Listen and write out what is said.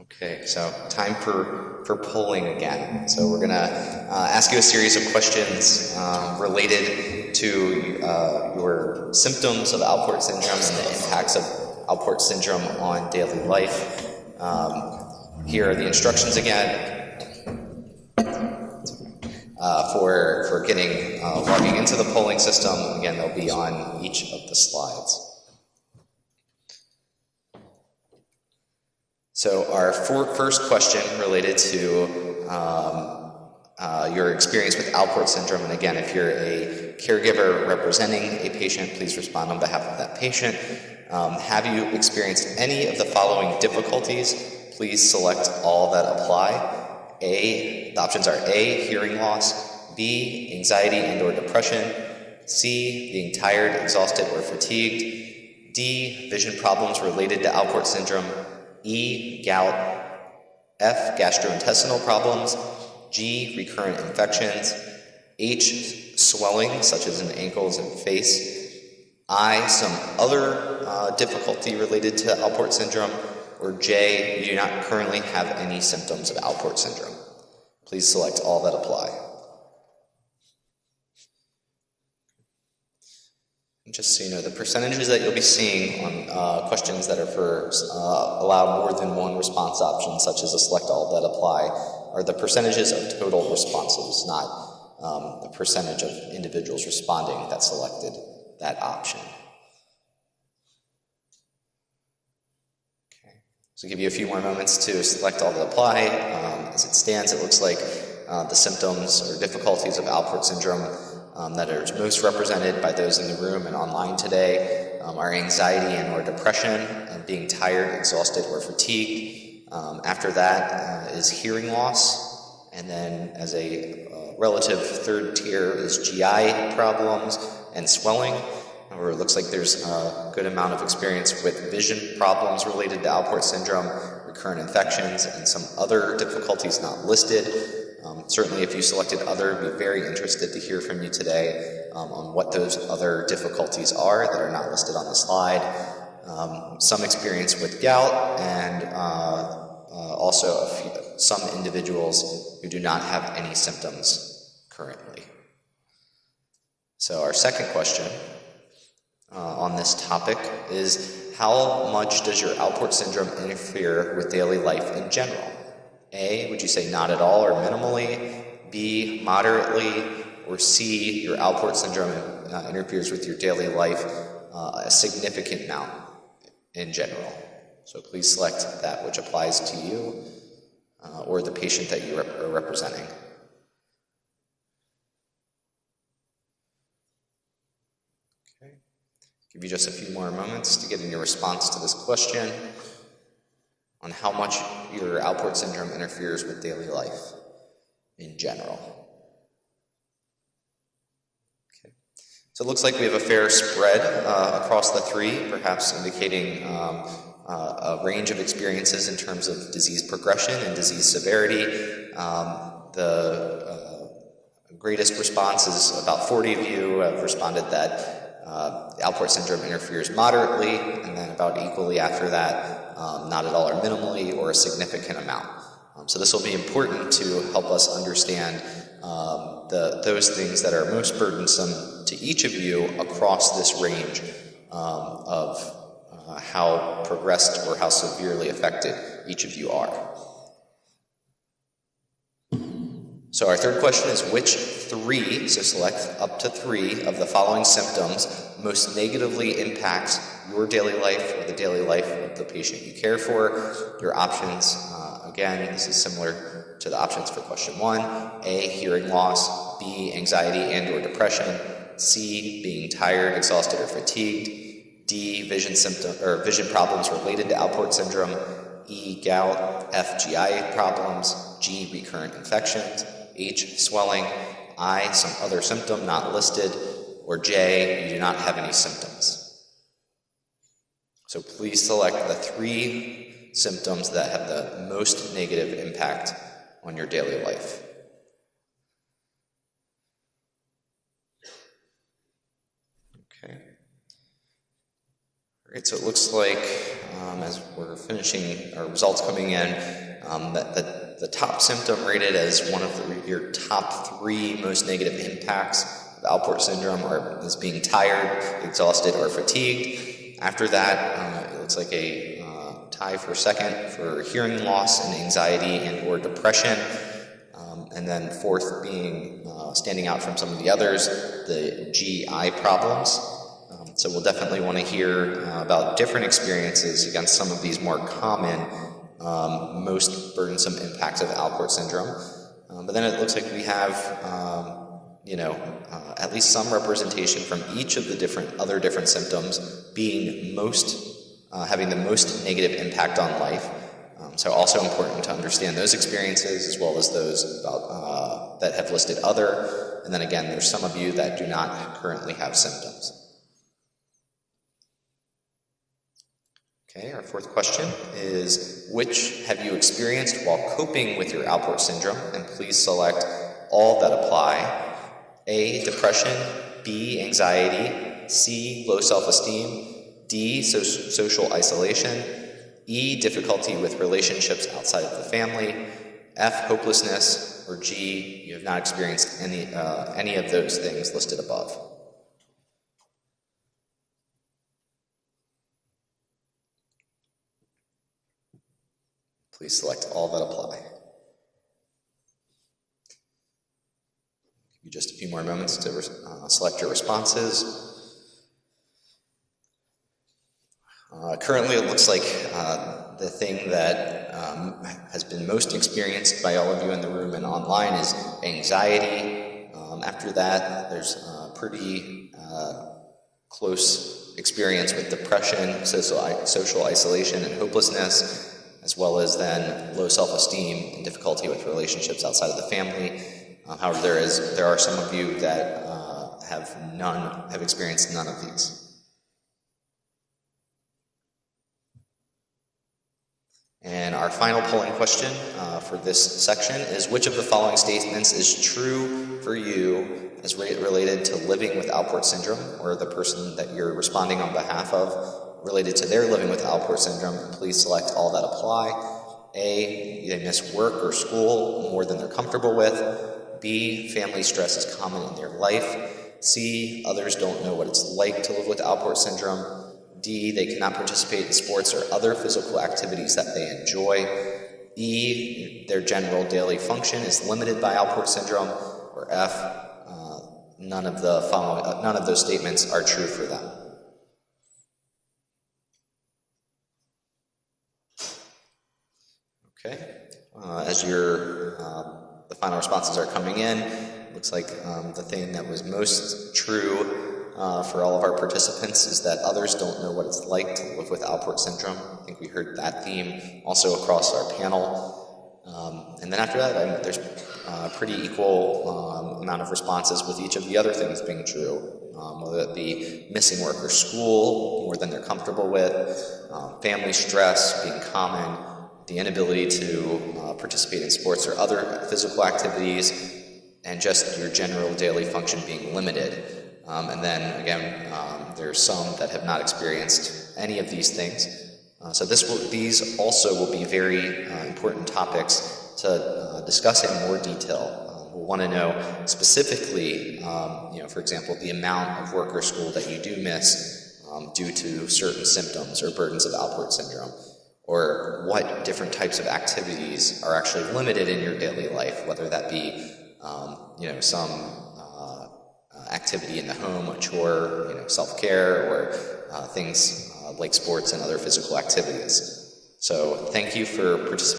Okay, so time for polling again. So we're going to ask you a series of questions related to your symptoms of Alport syndrome and the impacts of Alport syndrome on daily life. Here are the instructions again for getting logging into the polling system. Again, they'll be on each of the slides. So our first question related to your experience with Alport syndrome, and again, if you're a caregiver representing a patient, please respond on behalf of that patient. Have you experienced any of the following difficulties? Please select all that apply. The options are A, hearing loss, B, anxiety and or depression, C, being tired, exhausted, or fatigued, D, vision problems related to Alport syndrome, E, gout, F, gastrointestinal problems, G, recurrent infections, H, swelling, such as in ankles and face, I, some other difficulty related to Alport syndrome, or J, you do not currently have any symptoms of Alport syndrome. Please select all that apply. And just so you know, the percentages that you'll be seeing on questions that are for allow more than one response option, such as a select all that apply, are the percentages of total responses, not the percentage of individuals responding that selected that option. Okay, so give you a few more moments to select all that apply. As it stands, it looks like the symptoms or difficulties of Alport syndrome that are most represented by those in the room and online today are anxiety and or depression and being tired, exhausted, or fatigued. After that is hearing loss, and then as a relative third tier is GI problems and swelling. Or it looks like there's a good amount of experience with vision problems related to Alport syndrome, recurrent infections, and some other difficulties not listed. Certainly if you selected other, I'd be very interested to hear from you today on what those other difficulties are that are not listed on the slide. Some experience with gout, and also some individuals who do not have any symptoms currently. So our second question on this topic is, how much does your Alport syndrome interfere with daily life in general? A, would you say not at all or minimally? B, moderately? Or C, your Alport syndrome interferes with your daily life a significant amount in general? So please select that which applies to you or the patient that you are representing. Okay. Give you just a few more moments to get in your response to this question on how much your Alport syndrome interferes with daily life in general. Okay. So it looks like we have a fair spread across the three, perhaps indicating a range of experiences in terms of disease progression and disease severity. The greatest response is about 40 of you have responded that Alport syndrome interferes moderately, and then about equally after that, not at all or minimally, or a significant amount. So this will be important to help us understand those things that are most burdensome to each of you across this range of how progressed or how severely affected each of you are. So our third question is, which three, so select up to 3 of the following symptoms most negatively impacts your daily life or the daily life of the patient you care for? Your options, again, this is similar to the options for question 1. A, hearing loss. B, anxiety and or depression. C, being tired, exhausted, or fatigued. D, vision problems related to Alport syndrome. E, gout. F, GI problems. G, recurrent infections. H, swelling. I, some other symptom not listed. Or J, you do not have any symptoms. So please select the 3 symptoms that have the most negative impact on your daily life. Okay. Great, so it looks like as we're finishing our results coming in, that the top symptom rated as one of your top 3 most negative impacts of Alport syndrome is being tired, exhausted, or fatigued. After that, it looks like a tie for second for hearing loss and anxiety and or depression. And then 4th being, standing out from some of the others, the GI problems. So we'll definitely want to hear about different experiences against some of these more common, most burdensome impacts of Alport syndrome. But then it looks like we have, at least some representation from each of the other different symptoms being having the most negative impact on life. So also important to understand those experiences as well as those that have listed other. And then again, there's some of you that do not currently have symptoms. Okay, our 4th question is, which have you experienced while coping with your Alport syndrome? And please select all that apply. A, depression. B, anxiety. C, low self-esteem. D, social isolation. E, difficulty with relationships outside of the family. F, hopelessness. Or G, you have not experienced any of those things listed above. Please select all that apply. Give you just a few more moments to select your responses. Currently, it looks like the thing that has been most experienced by all of you in the room and online is anxiety. After that, there's a pretty close experience with depression, social isolation, and hopelessness, as well as then low self-esteem and difficulty with relationships outside of the family. However, there are some of you that have experienced none of these. And our final polling question for this section is, which of the following statements is true for you as related to living with Alport syndrome, or the person that you're responding on behalf of related to their living with Alport syndrome? Please select all that apply. A, they miss work or school more than they're comfortable with. B, family stress is common in their life. C, others don't know what it's like to live with Alport syndrome. D, they cannot participate in sports or other physical activities that they enjoy. E, their general daily function is limited by Alport syndrome. Or F, none of those statements are true for them. Okay, as the final responses are coming in, looks like the thing that was most true for all of our participants is that others don't know what it's like to live with Alport syndrome. I think we heard that theme also across our panel. And then after that, there's a pretty equal amount of responses with each of the other things being true, whether it be missing work or school more than they're comfortable with, family stress being common, the inability to participate in sports or other physical activities, and just your general daily function being limited. And then again, there's some that have not experienced any of these things. So these also will be very important topics to discuss in more detail. We'll want to know specifically, for example, the amount of work or school that you do miss due to certain symptoms or burdens of Alport syndrome, or what different types of activities are actually limited in your daily life, whether that be, some activity in the home, a chore, self-care, or things like sports and other physical activities. So thank you for participating.